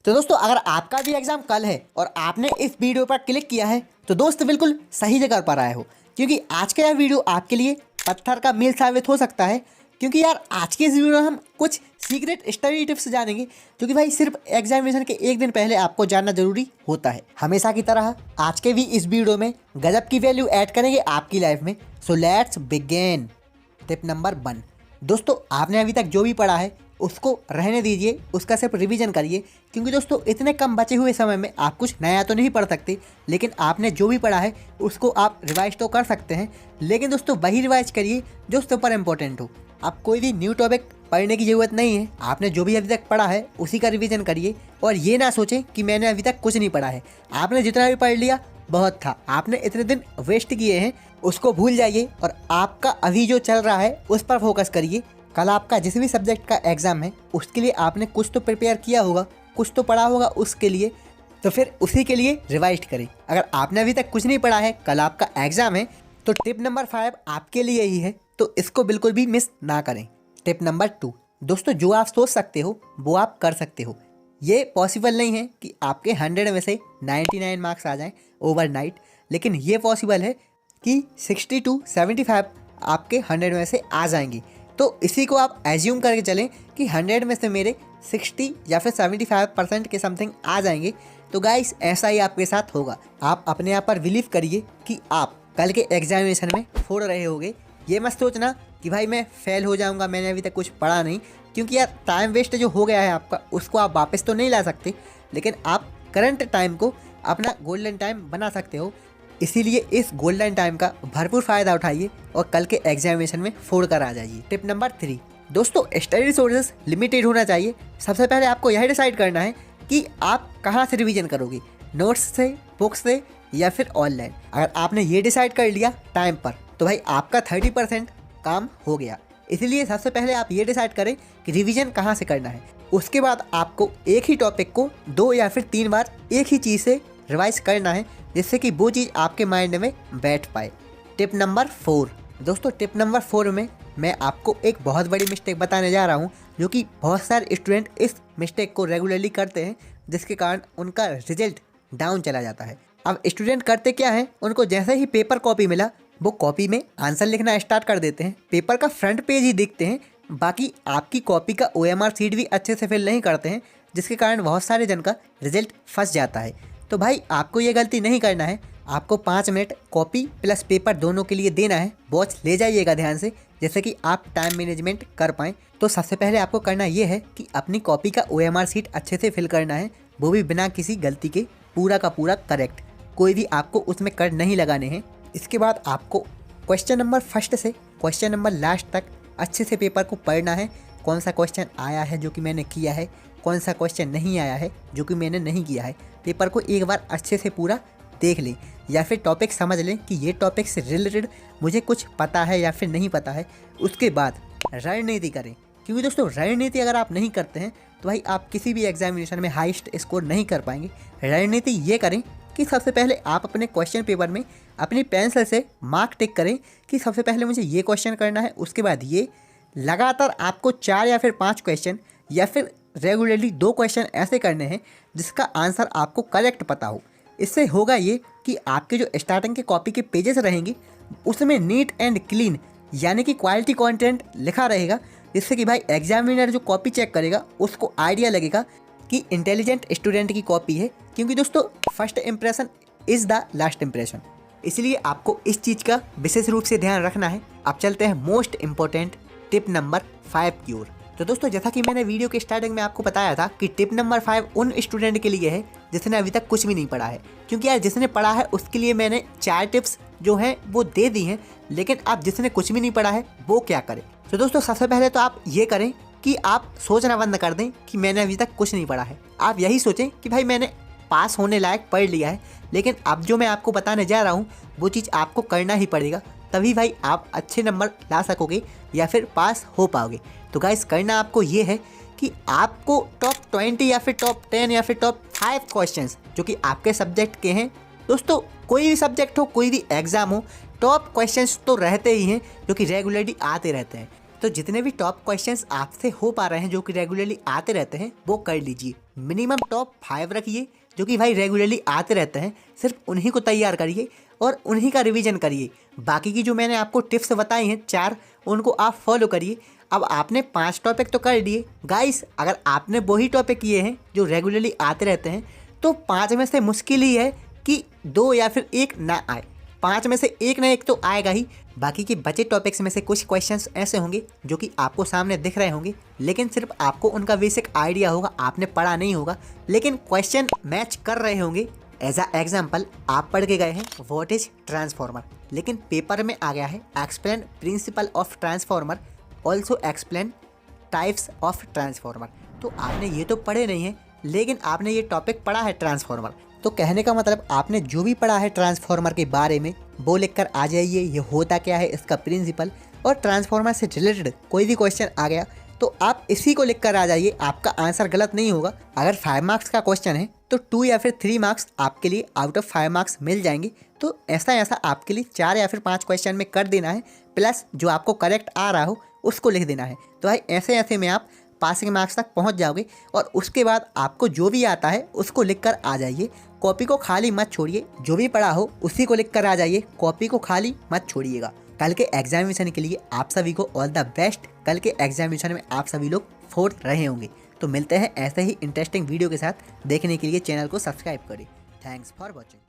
तो दोस्तों अगर आपका भी एग्जाम कल है और आपने इस वीडियो पर क्लिक किया है तो दोस्त बिल्कुल सही जगह पर आए हो, क्योंकि आज का यह वीडियो आपके लिए पत्थर का मील साबित हो सकता है। क्योंकि यार आज के इस वीडियो में हम कुछ सीक्रेट स्टडी टिप्स जानेंगे जो कि भाई सिर्फ एग्जामिनेशन के एक दिन पहले आपको जानना जरूरी होता है। हमेशा की तरह आज के भी इस वीडियो में गजब की वैल्यू ऐड करेंगे आपकी लाइफ में। So let's begin. Tip number 1। दोस्तों आपने अभी तक जो भी पढ़ा है उसको रहने दीजिए, उसका सिर्फ रिवीजन करिए। क्योंकि दोस्तों इतने कम बचे हुए समय में आप कुछ नया तो नहीं पढ़ सकते, लेकिन आपने जो भी पढ़ा है उसको आप रिवाइज तो कर सकते हैं। लेकिन दोस्तों वही रिवाइज करिए जो सुपर इम्पोर्टेंट हो। आप कोई भी न्यू टॉपिक पढ़ने की ज़रूरत नहीं है। आपने जो भी अभी तक पढ़ा है उसी का रिवीजन करिए और ये ना सोचें कि मैंने अभी तक कुछ नहीं पढ़ा है। आपने जितना भी पढ़ लिया बहुत था, आपने इतने दिन वेस्ट किए हैं उसको भूल जाइए और आपका अभी जो चल रहा है उस पर फोकस करिए। कल आपका जिस भी सब्जेक्ट का एग्ज़ाम है उसके लिए आपने कुछ तो प्रिपेयर किया होगा, कुछ तो पढ़ा होगा उसके लिए, तो फिर उसी के लिए रिवाइज करें। अगर आपने अभी तक कुछ नहीं पढ़ा है, कल आपका एग्ज़ाम है, तो टिप नंबर 5 आपके लिए ही है, तो इसको बिल्कुल भी मिस ना करें। Tip number 2। दोस्तों जो आप सोच सकते हो वो आप कर सकते हो। ये पॉसिबल नहीं है कि आपके 100 में से 99 मार्क्स आ जाएं ओवरनाइट, लेकिन ये पॉसिबल है कि 60 to 75 आपके 100 में से आ जाएंगी। तो इसी को आप एज्यूम करके चलें कि 100 में से मेरे 60 या फिर 75% के समथिंग आ जाएंगे। तो गाइस ऐसा ही आपके साथ होगा। आप अपने आप पर बिलीव करिए कि आप कल के एग्जामिनेशन में फोड़ रहे होगे। ये मत सोचना कि भाई मैं फेल हो जाऊंगा, मैंने अभी तक कुछ पढ़ा नहीं, क्योंकि यार टाइम वेस्ट जो हो गया है आपका उसको आप वापस तो नहीं ला सकते, लेकिन आप करंट टाइम को अपना गोल्डन टाइम बना सकते हो। इसीलिए इस गोल्डन टाइम का भरपूर फ़ायदा उठाइए और कल के एग्जामिनेशन में फोड़ कर आ जाइए। Tip number 3। दोस्तों स्टडी रिसोर्सेज लिमिटेड होना चाहिए। सबसे पहले आपको यह डिसाइड करना है कि आप कहाँ से रिवीजन करोगे, नोट्स से, बुक्स से या फिर ऑनलाइन। अगर आपने ये डिसाइड कर लिया टाइम पर तो भाई आपका 30% काम हो गया। इसीलिए सबसे पहले आप ये डिसाइड करें कि रिवीजन कहाँ से करना है। उसके बाद आपको एक ही टॉपिक को 2 या फिर 3 बार एक ही चीज़ से रिवाइज करना है, जिससे कि वो चीज़ आपके माइंड में बैठ पाए। Tip number 4। दोस्तों टिप नंबर 4 में मैं आपको एक बहुत बड़ी मिस्टेक बताने जा रहा हूँ, जो कि बहुत सारे स्टूडेंट इस मिस्टेक को रेगुलरली करते हैं, जिसके कारण उनका रिजल्ट डाउन चला जाता है। अब स्टूडेंट करते क्या है, उनको जैसे ही पेपर कॉपी मिला वो कॉपी में आंसर लिखना स्टार्ट कर देते हैं। पेपर का फ्रंट पेज ही देखते हैं, बाकी आपकी कॉपी का OMR शीट भी अच्छे से फिल नहीं करते हैं, जिसके कारण बहुत सारे जन का रिजल्ट फंस जाता है। तो भाई आपको ये गलती नहीं करना है। आपको 5 मिनट कॉपी प्लस पेपर दोनों के लिए देना है। वॉच ले जाइएगा ध्यान से, जैसे कि आप टाइम मैनेजमेंट कर पाएँ। तो सबसे पहले आपको करना ये है कि अपनी कॉपी का OMR शीट अच्छे से फिल करना है, वो भी बिना किसी गलती के, पूरा का पूरा करेक्ट, कोई भी आपको उसमें कट नहीं लगाने हैं। इसके बाद आपको क्वेश्चन नंबर फर्स्ट से क्वेश्चन नंबर लास्ट तक अच्छे से पेपर को पढ़ना है। कौन सा क्वेश्चन आया है जो कि मैंने किया है, कौन सा क्वेश्चन नहीं आया है जो कि मैंने नहीं किया है। पेपर को एक बार अच्छे से पूरा देख लें या फिर टॉपिक समझ लें कि ये टॉपिक से रिलेटेड मुझे कुछ पता है या फिर नहीं पता है। उसके बाद रणनीति करें, क्योंकि दोस्तों रणनीति अगर आप नहीं करते हैं तो भाई आप किसी भी एग्जामिनेशन में हाईएस्ट स्कोर नहीं कर पाएंगे। रणनीति ये करें कि सबसे पहले आप अपने क्वेश्चन पेपर में अपनी पेंसिल से मार्क टिक करें कि सबसे पहले मुझे ये क्वेश्चन करना है, उसके बाद ये। लगातार आपको 4 या फिर 5 क्वेश्चन या फिर रेगुलरली 2 क्वेश्चन ऐसे करने हैं जिसका आंसर आपको करेक्ट पता हो। इससे होगा ये कि आपके जो स्टार्टिंग के कॉपी के पेजेस रहेंगे उसमें नीट एंड क्लीन यानी कि क्वालिटी कंटेंट लिखा रहेगा, जिससे कि भाई एग्जामिनर जो कॉपी चेक करेगा उसको आइडिया लगेगा कि इंटेलिजेंट स्टूडेंट की कॉपी है। क्योंकि दोस्तों first impression is the last impression, इसलिए आपको इस चीज़ का विशेष रूप से ध्यान रखना है। अब चलते हैं मोस्ट इम्पोर्टेंट टिप नंबर 5 की ओर। तो दोस्तों जैसा कि मैंने वीडियो के स्टार्टिंग में आपको बताया था कि टिप नंबर 5 उन स्टूडेंट के लिए है जिसने अभी तक कुछ भी नहीं पढ़ा है। क्योंकि यार जिसने पढ़ा है उसके लिए मैंने 4 टिप्स जो हैं वो दे दी हैं, लेकिन आप जिसने कुछ भी नहीं पढ़ा है वो क्या करें। तो दोस्तों सबसे पहले तो आप ये करें कि आप सोचना बंद कर दें कि मैंने अभी तक कुछ नहीं पढ़ा है। आप यही सोचें कि भाई मैंने पास होने लायक पढ़ लिया है, लेकिन अब जो मैं आपको बताने जा रहा हूँ वो चीज़ आपको करना ही पड़ेगा, तभी भाई आप अच्छे नंबर ला सकोगे या फिर पास हो पाओगे। तो गाइस करना आपको ये है कि आपको टॉप 20 या फिर टॉप 10 या फिर टॉप 5 क्वेश्चंस जो कि आपके सब्जेक्ट के हैं, दोस्तों कोई भी सब्जेक्ट हो, कोई भी एग्ज़ाम हो, टॉप क्वेश्चंस तो रहते ही हैं जो कि रेगुलरली आते रहते हैं। तो जितने भी टॉप क्वेश्चंस आपसे हो पा रहे हैं जो कि रेगुलरली आते रहते हैं वो कर लीजिए। मिनिमम टॉप 5 रखिए जो कि भाई रेगुलरली आते रहते हैं, सिर्फ उन्हीं को तैयार करिए और उन्हीं का रिवीजन करिए। बाकी की जो मैंने आपको टिप्स बताई हैं 4, उनको आप फॉलो करिए। अब आपने 5 टॉपिक तो कर दिए गाइस, अगर आपने वही टॉपिक किए हैं जो रेगुलरली आते रहते हैं तो 5 में से मुश्किल ही है कि 2 या फिर 1 ना आए। 5 में से 1 ना 1 तो आएगा ही। बाकी के बचे टॉपिक्स में से कुछ क्वेश्चंस ऐसे होंगे जो कि आपको सामने दिख रहे होंगे, लेकिन सिर्फ आपको उनका बेसिक आइडिया होगा, आपने पढ़ा नहीं होगा, लेकिन क्वेश्चन मैच कर रहे होंगे। एज अ एग्जाम्पल आप पढ़ के गए हैं व्हाट इज ट्रांसफॉर्मर, लेकिन पेपर में आ गया है explain principle of transformer, also explain types of transformer. तो आपने ये तो पढ़े नहीं है, लेकिन आपने ये टॉपिक पढ़ा है ट्रांसफॉर्मर। तो कहने का मतलब आपने जो भी पढ़ा है ट्रांसफॉर्मर के बारे में वो लिख कर आ जाइए, ये होता क्या है, इसका प्रिंसिपल, और ट्रांसफॉर्मर से रिलेटेड कोई भी क्वेश्चन आ गया तो आप इसी को लिख कर आ जाइए, आपका आंसर गलत नहीं होगा। अगर 5 मार्क्स का क्वेश्चन है तो 2 या फिर 3 मार्क्स आपके लिए आउट ऑफ 5 मार्क्स मिल जाएंगे। तो ऐसा आपके लिए 4 या फिर 5 क्वेश्चन में कर देना है, प्लस जो आपको करेक्ट आ रहा हो उसको लिख देना है। तो भाई ऐसे में आप पासिंग मार्क्स तक पहुंच जाओगे। और उसके बाद आपको जो भी आता है उसको लिख कर आ जाइए, कॉपी को खाली मत छोड़िए, जो भी पढ़ा हो उसी को लिख कर आ जाइए, कॉपी को खाली मत छोड़िएगा। कल के एग्जामिनेशन के लिए आप सभी को ऑल द बेस्ट। कल के एग्जामिनेशन में आप सभी लोग 4th रहे होंगे। तो मिलते हैं ऐसे ही इंटरेस्टिंग वीडियो के साथ। देखने के लिए चैनल को सब्सक्राइब करें। Thanks for watching.